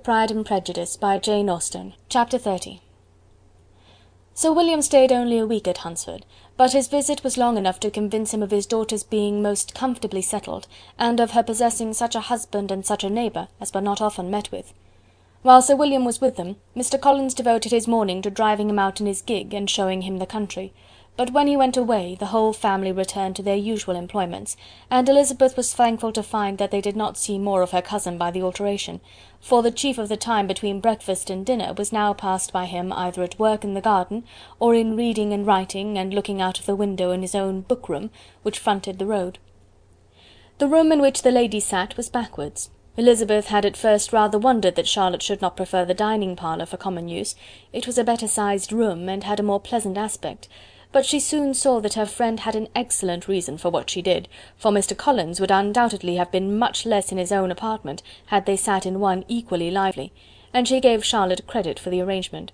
Pride and Prejudice by Jane Austen. Chapter 30. Sir William stayed only a week at Hunsford, but his visit was long enough to convince him of his daughter's being most comfortably settled, and of her possessing such a husband and such a neighbour as were not often met with. While Sir William was with them, Mr. Collins devoted his morning to driving him out in his gig and showing him the country. But when he went away, the whole family returned to their usual employments, and Elizabeth was thankful to find that they did not see more of her cousin by the alteration, for the chief of the time between breakfast and dinner was now passed by him either at work in the garden, or in reading and writing, and looking out of the window in his own book-room, which fronted the road. The room in which the ladies sat was backwards. Elizabeth had at first rather wondered that Charlotte should not prefer the dining-parlour for common use. It was a better-sized room, and had a more pleasant aspect, but she soon saw that her friend had an excellent reason for what she did, for Mr. Collins would undoubtedly have been much less in his own apartment had they sat in one equally lively, and she gave Charlotte credit for the arrangement.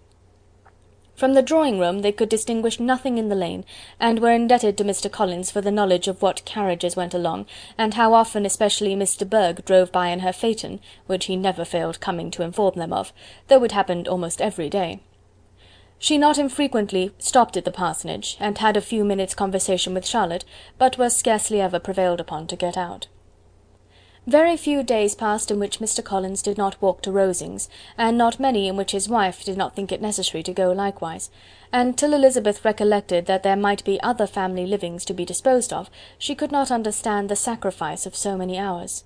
From the drawing-room they could distinguish nothing in the lane, and were indebted to Mr. Collins for the knowledge of what carriages went along, and how often especially Mr. Burge drove by in her phaeton, which he never failed coming to inform them of, though it happened almost every day. She not infrequently stopped at the parsonage, and had a few minutes' conversation with Charlotte, but was scarcely ever prevailed upon to get out. Very few days passed in which Mr. Collins did not walk to Rosings, and not many in which his wife did not think it necessary to go likewise, and till Elizabeth recollected that there might be other family livings to be disposed of, she could not understand the sacrifice of so many hours.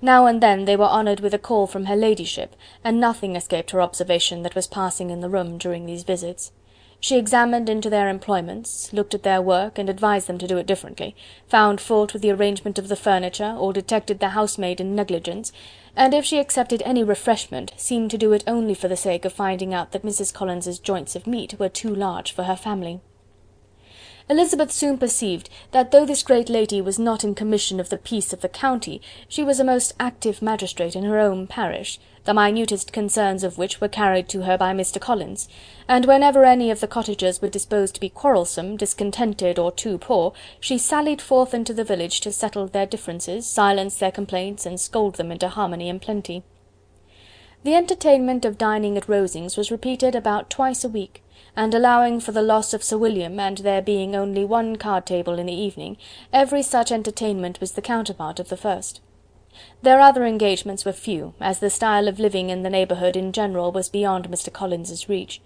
Now and then they were honoured with a call from her ladyship, and nothing escaped her observation that was passing in the room during these visits. She examined into their employments, looked at their work, and advised them to do it differently, found fault with the arrangement of the furniture, or detected the housemaid in negligence, and if she accepted any refreshment, seemed to do it only for the sake of finding out that Mrs. Collins's joints of meat were too large for her family. Elizabeth soon perceived that though this great lady was not in commission of the peace of the county, she was a most active magistrate in her own parish, the minutest concerns of which were carried to her by Mr. Collins, and whenever any of the cottagers were disposed to be quarrelsome, discontented, or too poor, she sallied forth into the village to settle their differences, silence their complaints, and scold them into harmony and plenty. The entertainment of dining at Rosings was repeated about twice a week, and allowing for the loss of Sir William, and there being only one card-table in the evening, every such entertainment was the counterpart of the first. Their other engagements were few, as the style of living in the neighbourhood in general was beyond Mr. Collins's reach.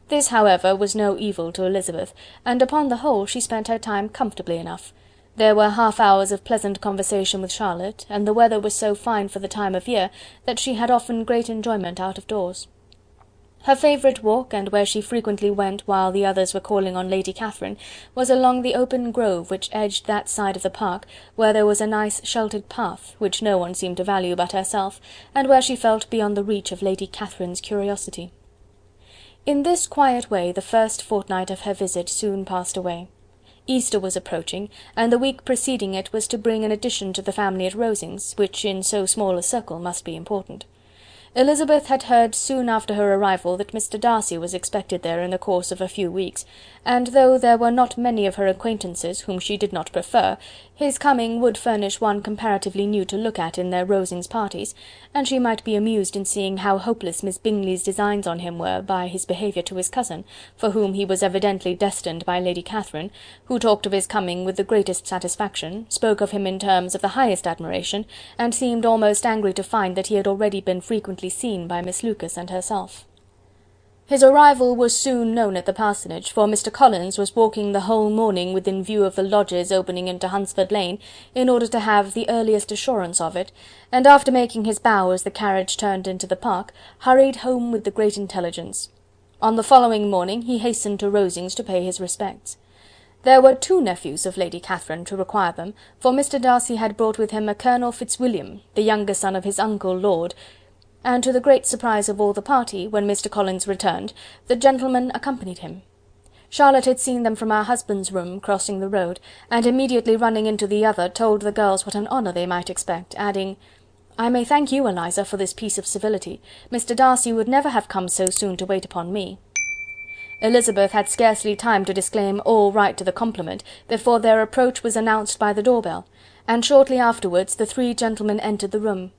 This, however, was no evil to Elizabeth, and upon the whole she spent her time comfortably enough. There were half-hours of pleasant conversation with Charlotte, and the weather was so fine for the time of year that she had often great enjoyment out of doors. Her favourite walk, and where she frequently went while the others were calling on Lady Catherine, was along the open grove which edged that side of the park, where there was a nice sheltered path, which no one seemed to value but herself, and where she felt beyond the reach of Lady Catherine's curiosity. In this quiet way the first fortnight of her visit soon passed away. Easter was approaching, and the week preceding it was to bring an addition to the family at Rosings, which in so small a circle must be important. Elizabeth had heard soon after her arrival that Mr. Darcy was expected there in the course of a few weeks, and though there were not many of her acquaintances whom she did not prefer, his coming would furnish one comparatively new to look at in their Rosings parties, and she might be amused in seeing how hopeless Miss Bingley's designs on him were by his behaviour to his cousin, for whom he was evidently destined by Lady Catherine, who talked of his coming with the greatest satisfaction, spoke of him in terms of the highest admiration, and seemed almost angry to find that he had already been frequently seen by Miss Lucas and herself. His arrival was soon known at the parsonage, for Mr. Collins was walking the whole morning within view of the lodges opening into Hunsford Lane, in order to have the earliest assurance of it, and after making his bow as the carriage turned into the park, hurried home with the great intelligence. On the following morning he hastened to Rosings to pay his respects. There were two nephews of Lady Catherine to require them, for Mr. Darcy had brought with him a Colonel Fitzwilliam, the younger son of his uncle Lord, and to the great surprise of all the party, when Mr. Collins returned, the gentleman accompanied him. Charlotte had seen them from her husband's room, crossing the road, and immediately running into the other, told the girls what an honour they might expect, adding, "I may thank you, Eliza, for this piece of civility. Mr. Darcy would never have come so soon to wait upon me." Elizabeth had scarcely time to disclaim all right to the compliment, before their approach was announced by the door-bell, and shortly afterwards the three gentlemen entered the room.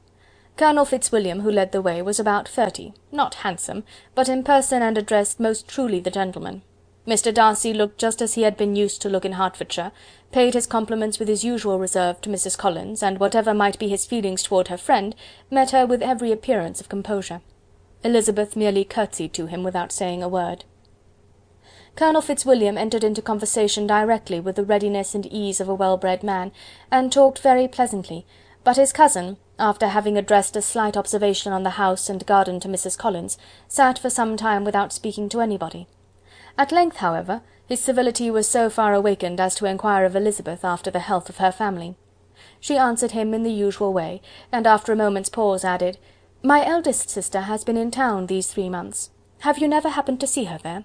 Colonel Fitzwilliam, who led the way, was about 30, not handsome, but in person and address most truly the gentleman. Mr. Darcy looked just as he had been used to look in Hertfordshire, paid his compliments with his usual reserve to Mrs. Collins, and whatever might be his feelings toward her friend, met her with every appearance of composure. Elizabeth merely curtsied to him without saying a word. Colonel Fitzwilliam entered into conversation directly with the readiness and ease of a well-bred man, and talked very pleasantly, but his cousin, after having addressed a slight observation on the house and garden to Mrs. Collins, sat for some time without speaking to anybody. At length, however, his civility was so far awakened as to enquire of Elizabeth after the health of her family. She answered him in the usual way, and after a moment's pause added, "My eldest sister has been in town these 3 months. Have you never happened to see her there?"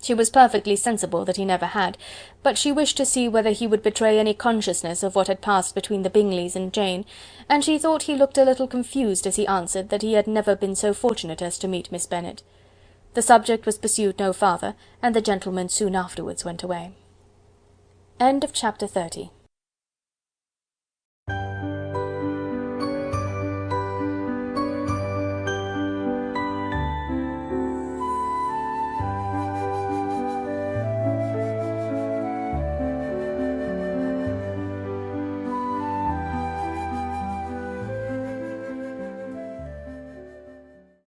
She was perfectly sensible that he never had, but she wished to see whether he would betray any consciousness of what had passed between the Bingleys and Jane, and she thought he looked a little confused as he answered that he had never been so fortunate as to meet Miss Bennet. The subject was pursued no farther, and the gentleman soon afterwards went away. Chapter 30.